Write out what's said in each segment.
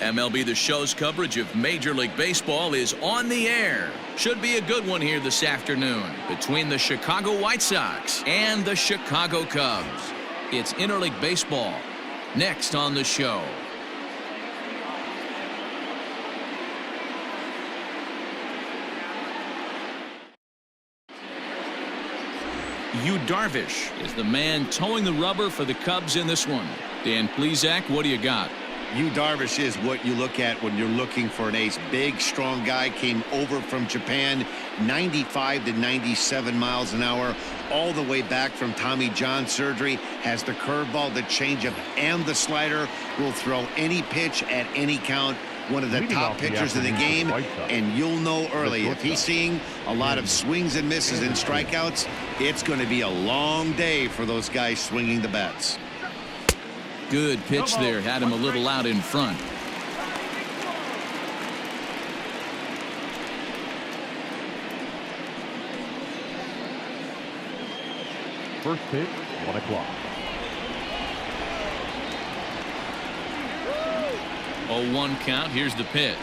MLB The Show's coverage of Major League Baseball is on the air. Should be a good one here this afternoon between the Chicago White Sox and the Chicago Cubs. It's interleague baseball next on the show. Yu Darvish is the man towing the rubber for the Cubs in this one. Dan Plesac, what do you got? Yu Darvish is what you look at when you're looking for an ace. Big, strong guy, came over from Japan, 95 to 97 miles an hour, all the way back from Tommy John surgery, has the curveball, the changeup, and the slider, will throw any pitch at any count. One of the top pitchers in the game, and you'll know early if he's seeing a lot of swings and misses and strikeouts, it's going to be a long day for those guys swinging the bats. Good pitch there, had him a little out in front. First pitch, 1 o'clock. 0-1 count. Here's the pitch.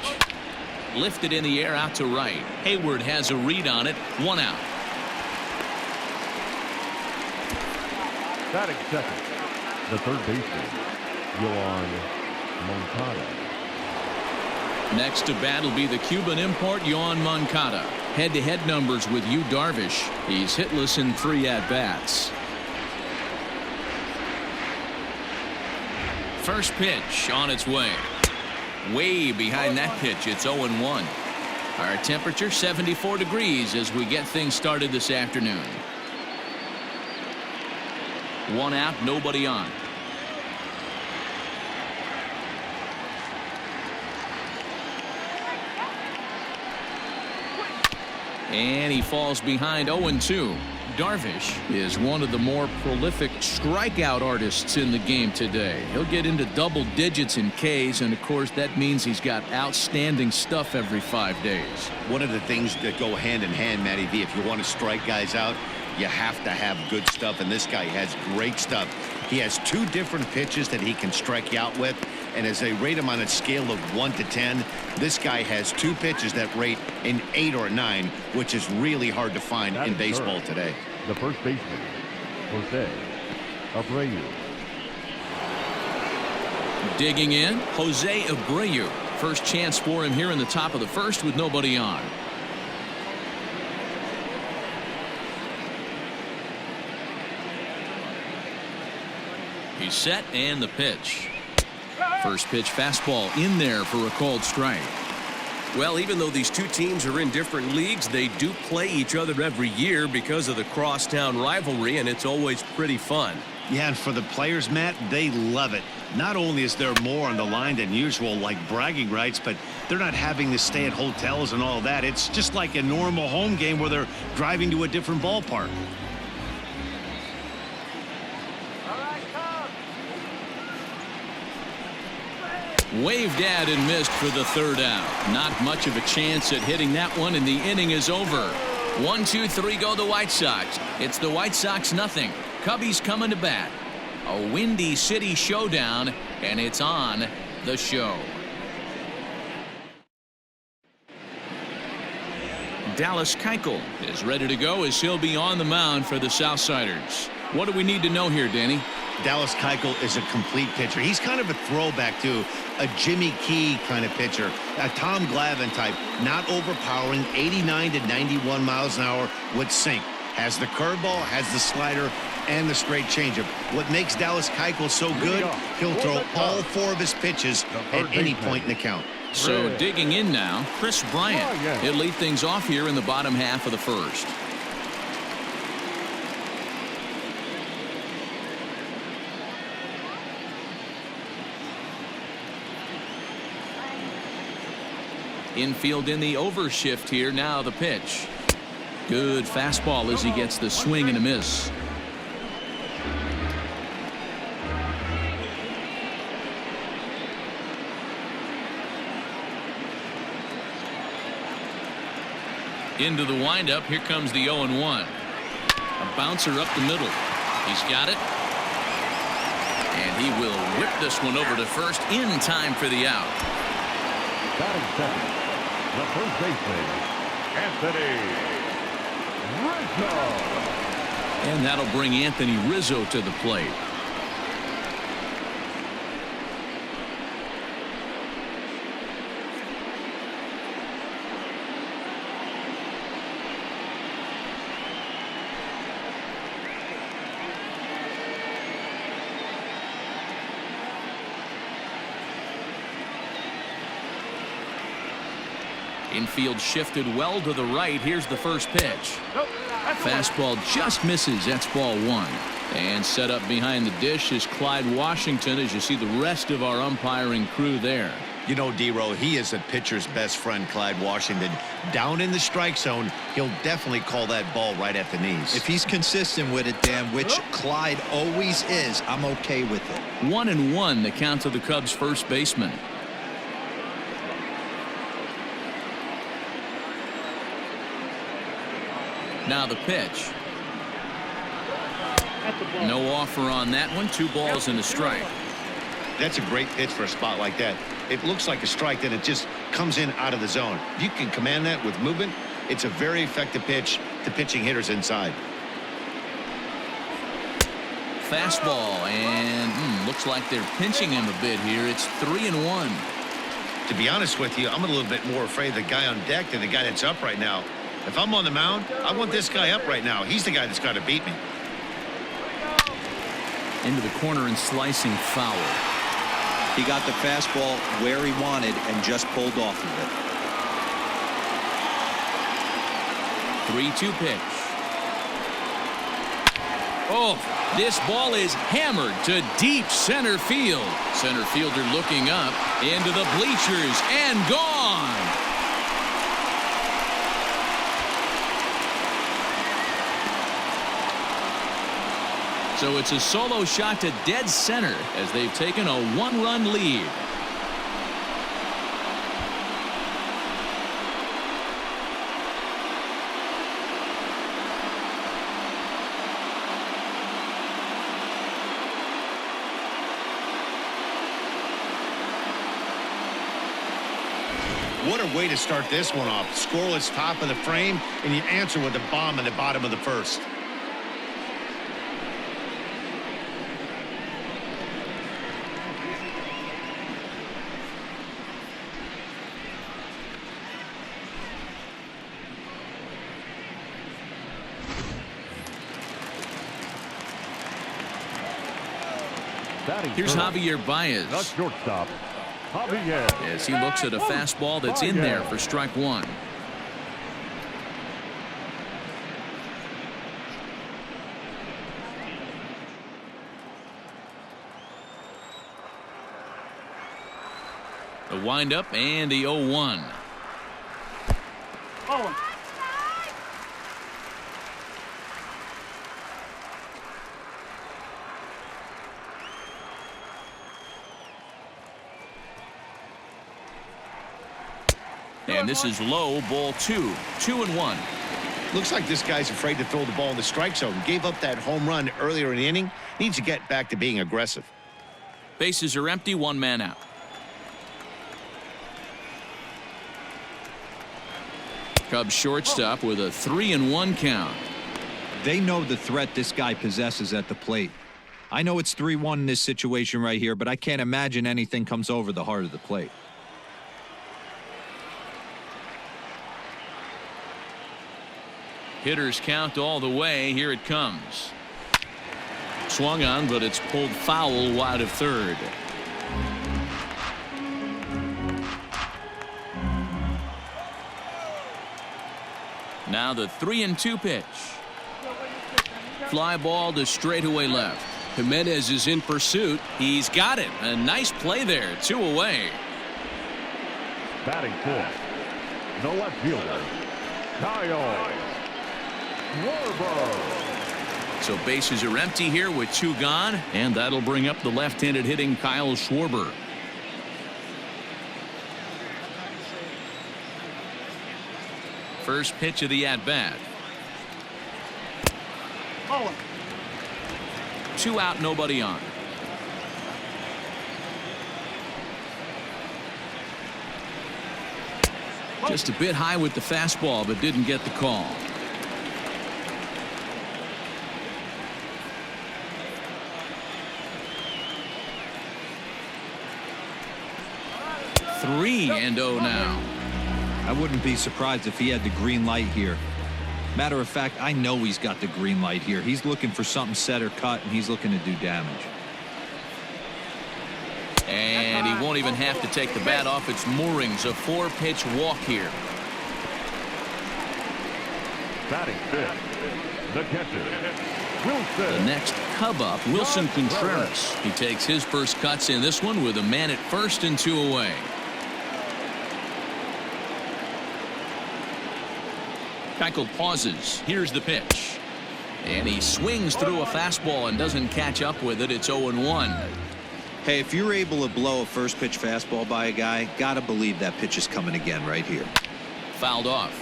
Lifted in the air out to right. Hayward has a read on it. 1 out. Batting second, the third baseman, Moncada. Next to bat will be the Cuban import Yoan Moncada. Head-to-head numbers with Yu Darvish. He's hitless in 3 at-bats. First pitch on its way. Way behind that pitch. It's 0-1. Our temperature 74 degrees as we get things started this afternoon. 1 out, nobody on. And he falls behind 0-2. Darvish is one of the more prolific strikeout artists in the game today. He'll get into double digits in Ks, and of course that means he's got outstanding stuff every 5 days. One of the things that go hand in hand, Matty V, if you want to strike guys out, you have to have good stuff, and this guy has great stuff. He has 2 different pitches that he can strike you out with, and as they rate him on a scale of 1 to 10, this guy has 2 pitches that rate an 8 or a 9, which is really hard to find in baseball today. The first baseman, Jose Abreu. Digging in, Jose Abreu. First chance for him here in the top of the first with nobody on. He's set, and the pitch. First pitch fastball in there for a called strike. Well, even though these 2 teams are in different leagues, they do play each other every year because of the crosstown rivalry, and it's always pretty fun. Yeah, and for the players, Matt, they love it. Not only is there more on the line than usual, like bragging rights, but they're not having to stay at hotels and all that. It's just like a normal home game where they're driving to a different ballpark. Waved at and missed for the 3rd out. Not much of a chance at hitting that one, and the inning is over. 1, 2, 3 go the White Sox. It's the White Sox nothing. Cubbies coming to bat. A Windy City showdown, and it's on the show. Dallas Keuchel is ready to go as he'll be on the mound for the Southsiders. What do we need to know here, Danny? Dallas Keuchel is a complete pitcher. He's kind of a throwback to a Jimmy Key kind of pitcher, a Tom Glavine type, not overpowering, 89 to 91 miles an hour would sink. Has the curveball, has the slider, and the straight changeup. What makes Dallas Keuchel so good, he'll throw all 4 of his pitches at any point in the count. So digging in now, Chris Bryant. He'll lead things off here in the bottom half of the first. Infield in the overshift here. Now the pitch. Good fastball as he gets the swing and a miss. Into the windup. Here comes the 0-1. A bouncer up the middle. He's got it. And he will whip this one over to first in time for the out. Batting second, the first baseman, Anthony Rizzo. And that'll bring Anthony Rizzo to the plate. Infield shifted well to the right. Here's the first pitch. Fastball just misses. That's ball one. And set up behind the dish is Clyde Washington, as you see the rest of our umpiring crew there. You know, D-Row, he is a pitcher's best friend, Clyde Washington. Down in the strike zone, he'll definitely call that ball right at the knees. If he's consistent with it, Dan, which Clyde always is, I'm okay with it. 1-1 the count to the Cubs first baseman. Now the pitch. No offer on that one. 2 balls and a strike. That's a great pitch for a spot like that. It looks like a strike, then it just comes in out of the zone. If you can command that with movement, it's a very effective pitch to pitching hitters inside. Fastball, and looks like they're pinching him a bit here. It's 3-1. To be honest with you, I'm a little bit more afraid of the guy on deck than the guy that's up right now. If I'm on the mound, I want this guy up right now. He's the guy that's got to beat me. Into the corner and slicing foul. He got the fastball where he wanted and just pulled off of it. 3-2 pitch. Oh, this ball is hammered to deep center field. Center fielder looking up into the bleachers and gone. So it's a solo shot to dead center as they've taken a 1-run lead. What a way to start this one off. Scoreless top of the frame, and you answer with a bomb in the bottom of the first. Here's Javier The Báez shortstop, Javier. as he looks at a fastball that's in there for strike one. The windup and the 0-1. And this is low, ball 2. 2-1. Looks like this guy's afraid to throw the ball in the strike zone. Gave up that home run earlier in the inning. Needs to get back to being aggressive. Bases are empty, 1 man out. Cubs shortstop with a 3-1 count. They know the threat this guy possesses at the plate. I know it's 3-1 in this situation right here, but I can't imagine anything comes over the heart of the plate. Hitters count all the way. Here it comes. Swung on, but it's pulled foul wide of third. Now the 3-2 pitch. Fly ball to straightaway left. Jimenez is in pursuit. He's got it. A nice play there. 2 away. Batting fourth, the left fielder, Kyle Schwarber. So bases are empty here with 2 gone, and that'll bring up the left-handed hitting Kyle Schwarber. First pitch of the at-bat. 2 out, nobody on. Just a bit high with the fastball, but didn't get the call. Three and oh now. I wouldn't be surprised if he had the green light here. Matter of fact, I know he's got the green light here. He's looking for something set or cut, and he's looking to do damage. And he won't even have to take the bat off its moorings. A 4-pitch walk here. Batting fifth, the catcher, Wilson. The next Cub up, Wilson Contreras. He takes his first cuts in this one with a man at first and 2 away. Keuchel pauses. Here's the pitch. And he swings through a fastball and doesn't catch up with it. It's 0-1. Hey, if you're able to blow a first pitch fastball by a guy, gotta believe that pitch is coming again right here. Fouled off.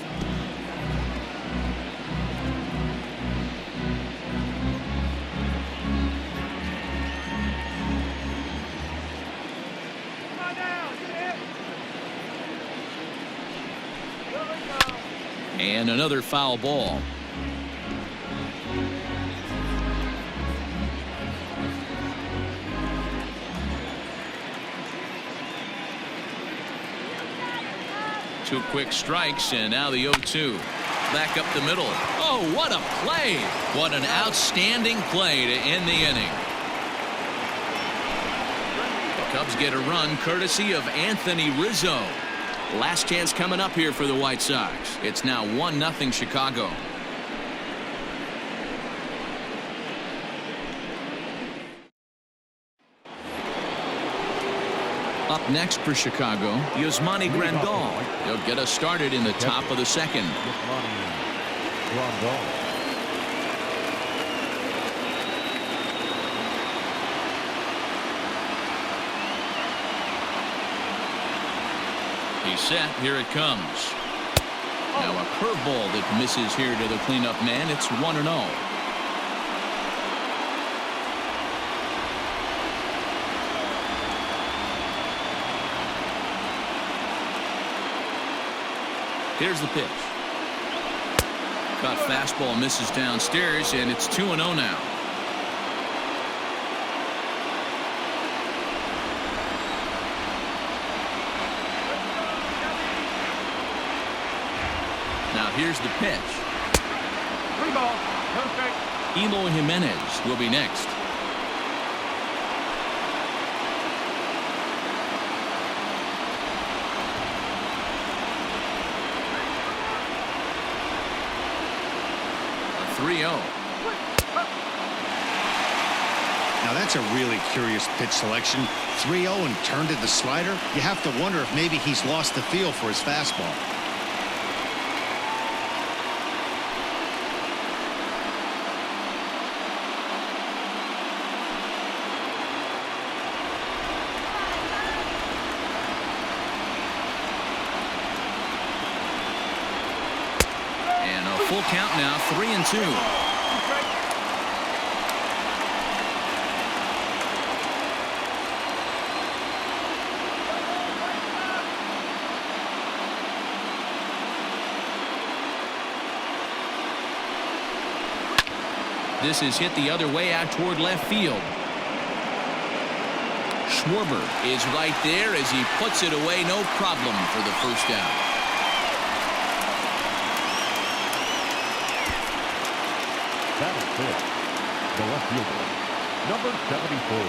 And another foul ball. Two quick strikes, and now the 0-2. Back up the middle. Oh, what a play! What an outstanding play to end the inning. The Cubs get a run courtesy of Anthony Rizzo. Last chance coming up here for the White Sox. It's now 1-0 Chicago. Up next for Chicago, Yasmani Grandal. He'll get us started in the top of the second. He's set. Here it comes. Now a curveball that misses here to the cleanup man. It's 1-0. Here's the pitch. Cut fastball misses downstairs, and it's 2-0 now. Now here's the pitch. 3-ball, no strike. Eloy Jimenez will be next. A 3-0. Now that's a really curious pitch selection. 3-0 and turned it the slider. You have to wonder if maybe he's lost the feel for his fastball. Full count now, 3-2. This is hit the other way out toward left field. Schwarber is right there as he puts it away, no problem for the first down. Batting fifth, the left fielder, number 74.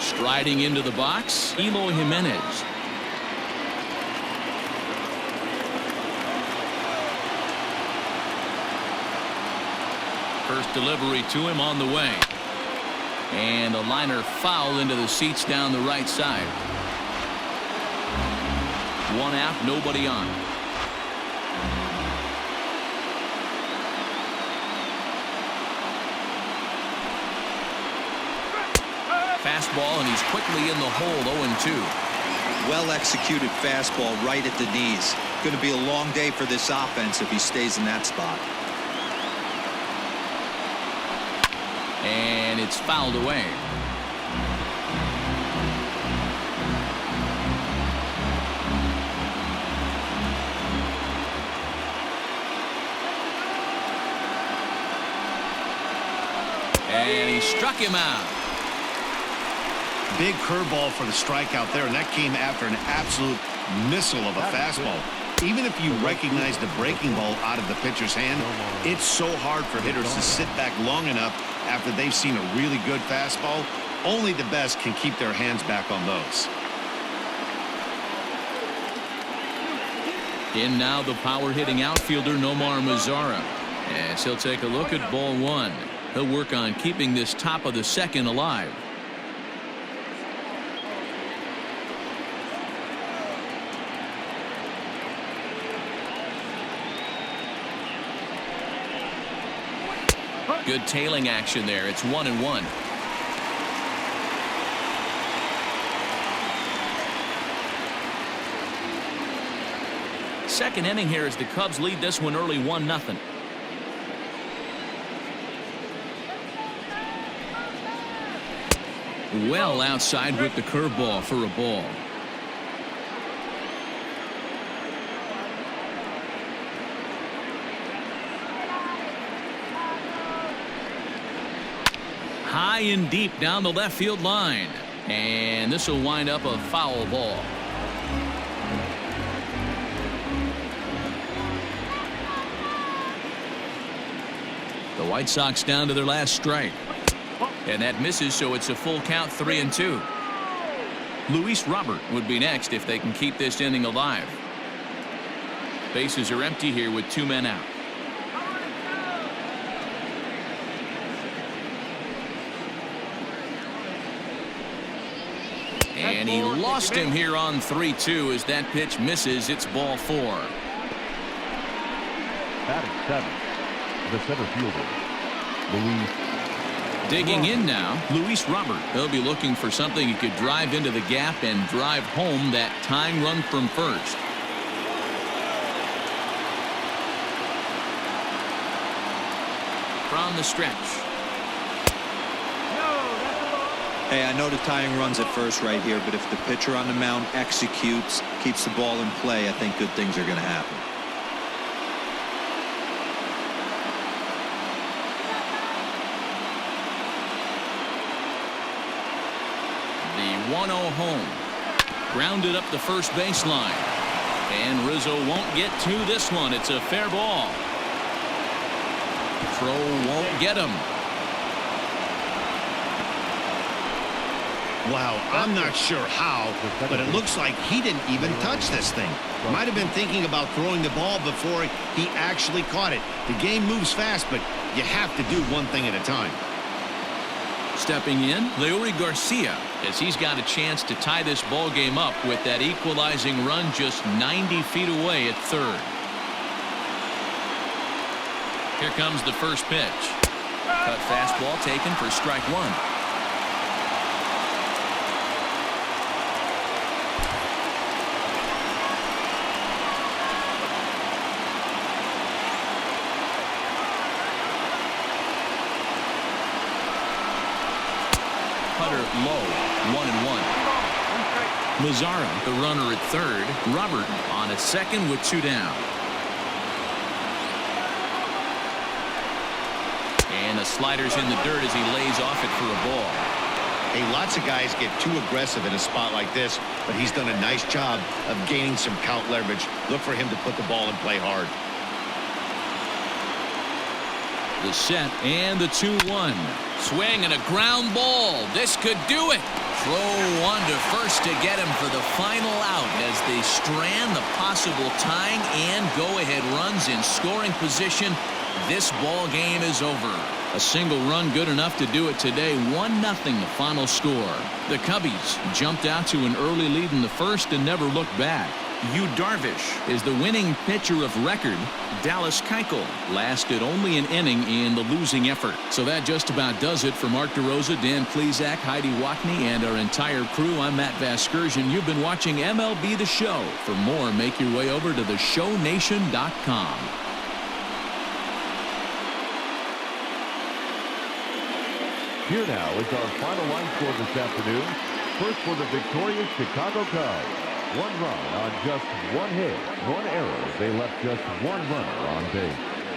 Striding into the box, Eloy Jimenez. First delivery to him on the way. And a liner foul into the seats down the right side. One out, nobody on. Fastball, and he's quickly in the hole. 0-2. Well executed fastball right at the knees. Going to be a long day for this offense if he stays in that spot. And it's fouled away. And he struck him out. Big curveball for the strikeout there, and that came after an absolute missile of a fastball. Even if you recognize the breaking ball out of the pitcher's hand, it's so hard for hitters to sit back long enough after they've seen a really good fastball. Only the best can keep their hands back on those. In now the power-hitting outfielder Nomar Mazara, as he'll take a look at ball one. He'll work on keeping this top of the second alive. Good tailing action there. It's 1-1. Second inning here as the Cubs lead this one early 1-0. Well outside with the curveball for a ball. High and deep down the left field line. And this will wind up a foul ball. The White Sox down to their last strike. And that misses, so it's a full count, 3-2. Luis Robert would be next if they can keep this inning alive. Bases are empty here with 2 men out. And he lost him here on 3-2 as that pitch misses. It's ball 4. Batting 7, the center fielder, Luis. Digging in now, Luis Robert. He'll be looking for something he could drive into the gap and drive home that tying run from first. From the stretch. Hey, I know the tying run's at first right here, but if the pitcher on the mound executes, keeps the ball in play, I think good things are going to happen. The 1-0 home. Grounded up the first baseline. And Rizzo won't get to this one. It's a fair ball. Throw won't get him. Wow, I'm not sure how, but it looks like he didn't even touch this thing. Might have been thinking about throwing the ball before he actually caught it. The game moves fast, but you have to do one thing at a time. Stepping in, Leury Garcia, as he's got a chance to tie this ball game up with that equalizing run just 90 feet away at third. Here comes the first pitch. Cut fastball taken for strike one. Low, 1-1. Mazara, the runner at third. Robert on at second with 2 down. And the slider's in the dirt as he lays off it for a ball. Hey, lots of guys get too aggressive in a spot like this, but he's done a nice job of gaining some count leverage. Look for him to put the ball in play hard. The set and the 2-1. Swing and a ground ball. This could do it. Throw one to first to get him for the final out as they strand the possible tying and go-ahead runs in scoring position. This ball game is over. A single run good enough to do it today. 1-0 the final score. The Cubbies jumped out to an early lead in the first and never looked back. Yu Darvish is the winning pitcher of record. Dallas Keuchel lasted only an inning in the losing effort. So that just about does it for Mark DeRosa, Dan Plesac, Heidi Watney, and our entire crew. I'm Matt Vasgersian. You've been watching MLB The Show. For more, make your way over to theshownation.com. Here now is our final line score this afternoon. First for the victorious Chicago Cubs. 1 run on just 1 hit, 1 error. They left just 1 runner on base.